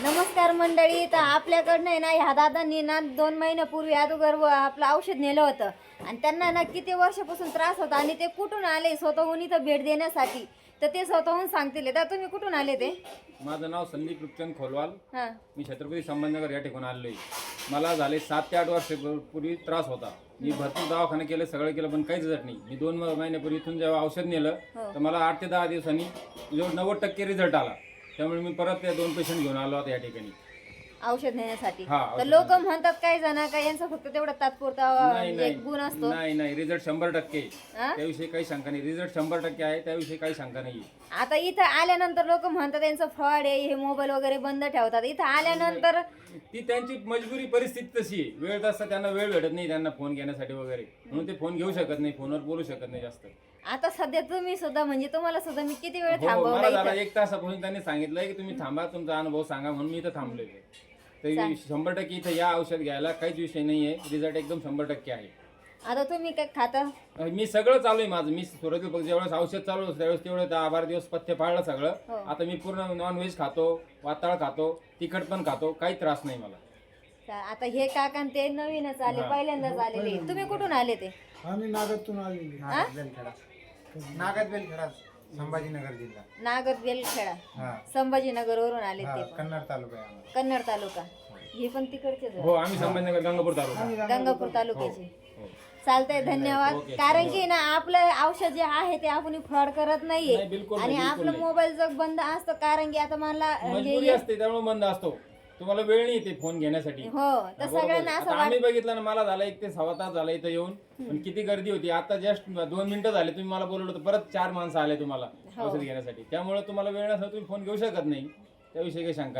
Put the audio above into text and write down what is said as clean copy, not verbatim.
नमस्कार मंडळी. तर आपल्याकडनं आहे ना ह्या दादांनी ना 2 महिन्यापूर्वी अगोदर आपलं औषध नेलं होतं आणि त्यांना ना किती वर्षापासून त्रास होता आणि ते कुठून आले स्वतःहून इथं भेट देण्यासाठी, तर ते स्वतःहून सांगतील. तर तुम्ही कुठून आले ते? माझं नाव संदीप रुपचंद खोलवाल. हां मी छत्रपती संभाजीनगर या ठिकाणी आलोय. मला झाले 7 ते 8 वर्षापूर्वी त्रास होता. मी भरपूर दवाखाने केले, सगळं केलं, पण काहीच रिझल्ट नाही. मी 2 महिन्यापूर्वी इथून जेव्हा औषध नेलं तर मला 8 ते 10 दिवसांनी जवळ 90% रिझल्ट आला. त्यामुळे मी परत ते 2 पेशंट घेऊन आलो आता या ठिकाणी औषध नेण्यासाठी. हा, तर औषध लोक म्हणतात काही जण का यांचा फक्त तेवढा तात्पुरता एक गुण असतो. नाही, रिझल्ट 100%. हा? त्याविषयी काही शंका नाही. रिझल्ट 100% आहे, त्याविषयी काही शंका नाही. आता इथं आल्यानंतर लोक म्हणतात यांचं फ्रॉड आहे, हे मोबाईल वगैरे बंद ठेवतात. इथं आल्यानंतर ती त्यांची मजबुरी परिस्थिती तशी आहे. वेळ तसा त्यांना वेळ भेटत नाही त्यांना फोन घेण्यासाठी वगैरे, म्हणून ते फोन घेऊ शकत नाही, फोनवर बोलू शकत नाही जास्त. आता सध्या तुम्ही सुद्धा म्हणजे तुम्हाला सुद्धा मी किती वेळ हो, मला थांबवलं झाला इथं. 1 तासापासून त्यांनी सांगितलंय की तुम्ही थांबा, तुमचा अनुभव सांगा, म्हणून मी इथं थांबलोय. तर 100% इथं या औषध घ्यायला काहीच विषय नाहीये. रिझल्ट एकदम 100% आहे. आता तुम्ही काय खाता? मी सगळं चालू आहे माझं. मी सुरुवातीला ज्यावेळेस औषध चालू होतं त्यावेळेस तेवढे 10-12 दिवस पथ्य पाळलं सगळं. हो. आता मी पूर्ण नॉनव्हेज खातो, वाताळ खातो, तिखट पण खातो, काही त्रास नाही मला. आता हे काका ते नवीनच आले, पहिल्यांदाच आलेले. तुम्ही कुठून आले ते? आम्ही नागदतून आलेली. नागद बेलखेडा संभाजीनगर जिल्हा. नागद बेलखेडा हा संभाजीनगर वरून आले हा, ते पण. कन्नड तालुका आहे आम्हाला. कन्नड तालुका. हे पण तिकडचेच हो, आम्ही संभाजीनगर गंगापूर तालुका. गंगापूर तालुक्याचे. हो. चालतंय, धन्यवाद. ओके. कारण की ना आपलं औषध जे आहे ते आपण फ्रॉड करत नाहीये नाही, बिलकुल आणि नाही, बिलकुल आपलं नाही. मोबाईल जग बंद असतो. कारण की आता मला मजबुरी असते त्यामुळे बंद असतो. तुम्हाला वेळ नाही ते फोन घेण्यासाठी. हो, तर बरोबर आहे. सगळ्यांना असं आता आम्ही बघितलं ना, मला झालं 1 ते सव्वा तास झाला इथं येऊन, पण किती गर्दी होती. आता जस्ट 2 मिनिटं झाले तुम्ही मला बोलवलं तर परत 4 माणसं आले तुम्हाला हो. औषध घेण्यासाठी. त्यामुळे तुम्हाला वेळ नसला तुम्ही फोन घेऊ शकत नाही. त्याविषयी काही शंका